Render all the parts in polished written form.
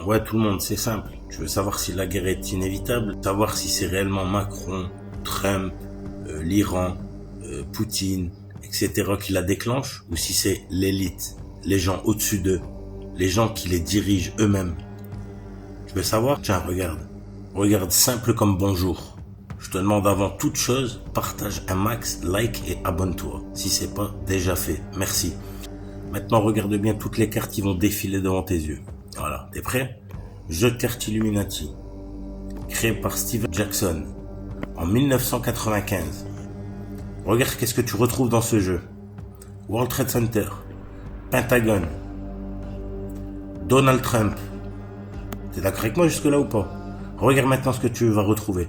Ouais, tout le monde, c'est simple. Je veux savoir si la guerre est inévitable, savoir si c'est réellement Macron, Trump, l'Iran, Poutine, etc. qui la déclenche, ou si c'est l'élite, les gens au-dessus d'eux, les gens qui les dirigent eux-mêmes. Je veux savoir, tiens, regarde. Regarde, simple comme bonjour. Je te demande avant toute chose, partage un max, like et abonne-toi, si c'est pas déjà fait. Merci. Maintenant, regarde bien toutes les cartes qui vont défiler devant tes yeux. Voilà, t'es prêt? Jeu de cartes Illuminati, créé par Steven Jackson en 1995. Regarde qu'est-ce que tu retrouves dans ce jeu. World Trade Center, Pentagone, Donald Trump. T'es d'accord avec moi jusque-là ou pas? Regarde maintenant ce que tu vas retrouver.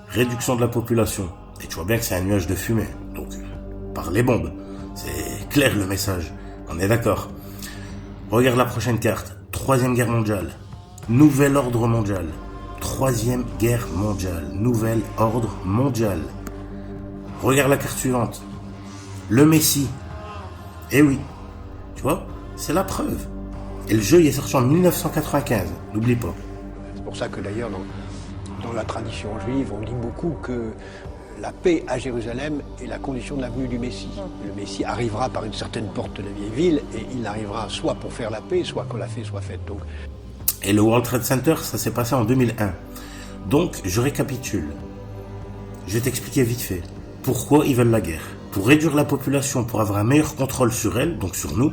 Réduction de la population. Et tu vois bien que c'est un nuage de fumée. Donc, par les bombes. C'est clair le message. On est d'accord. Regarde la prochaine carte. Troisième guerre mondiale. Nouvel ordre mondial. Troisième guerre mondiale. Nouvel ordre mondial. Regarde la carte suivante. Le Messie. Eh oui. Tu vois, c'est la preuve. Et le jeu il est sorti en 1995. N'oublie pas. C'est pour ça que d'ailleurs, dans la tradition juive, on dit beaucoup que la paix à Jérusalem est la condition de la venue du Messie. Le Messie arrivera par une certaine porte de la vieille ville et il arrivera soit pour faire la paix, soit que la paix soit faite. Donc. Et le World Trade Center, ça s'est passé en 2001. Donc, je récapitule. Je vais t'expliquer vite fait. Pourquoi ils veulent la guerre? Pour réduire la population, pour avoir un meilleur contrôle sur elle, donc sur nous.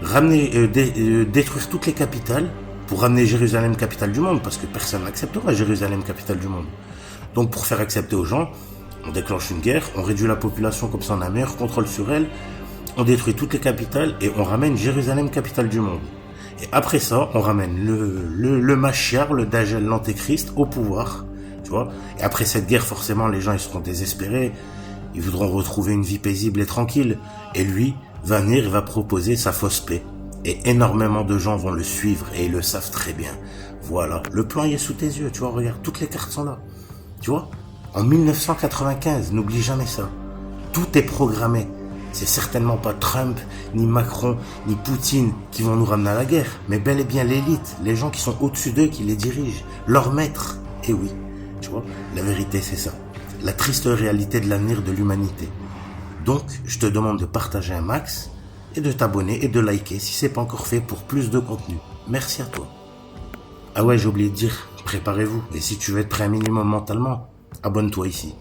Ramener, détruire toutes les capitales, pour ramener Jérusalem capitale du monde, parce que personne n'acceptera Jérusalem capitale du monde. Donc pour faire accepter aux gens, on déclenche une guerre, on réduit la population comme ça on a un meilleur contrôle sur elle, on détruit toutes les capitales et on ramène Jérusalem capitale du monde. Et après ça, on ramène le Mashiach, le Dajjal, l'Antéchrist au pouvoir, tu vois. Et après cette guerre, forcément, les gens ils seront désespérés, ils voudront retrouver une vie paisible et tranquille. Et lui va venir, il va proposer sa fausse paix. Et énormément de gens vont le suivre et ils le savent très bien. Voilà, le plan il est sous tes yeux, tu vois, regarde, toutes les cartes sont là. Tu vois, en 1995, n'oublie jamais ça. Tout est programmé. C'est certainement pas Trump, ni Macron, ni Poutine qui vont nous ramener à la guerre, mais bel et bien l'élite, les gens qui sont au-dessus d'eux, qui les dirigent, leurs maîtres. Et oui, tu vois, la vérité c'est ça. La triste réalité de l'avenir de l'humanité. Donc, je te demande de partager un max, et de t'abonner et de liker si c'est pas encore fait pour plus de contenu. Merci à toi. Ah ouais, j'ai oublié de dire, préparez-vous. Et si tu veux être prêt un minimum mentalement, abonne-toi ici.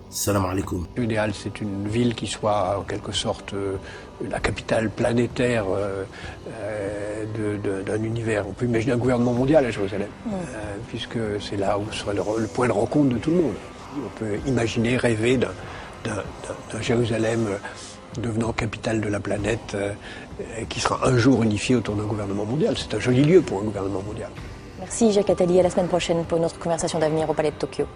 Salam alaikum. L'idéal, c'est une ville qui soit en quelque sorte la capitale planétaire d'un univers. On peut imaginer un gouvernement mondial à Jérusalem, puisque c'est là où serait le point de rencontre de tout le monde. On peut imaginer, rêver d'un Jérusalem devenant capitale de la planète, qui sera un jour unifié autour d'un gouvernement mondial. C'est un joli lieu pour un gouvernement mondial. Merci Jacques Attali, à la semaine prochaine pour une autre conversation d'avenir au Palais de Tokyo.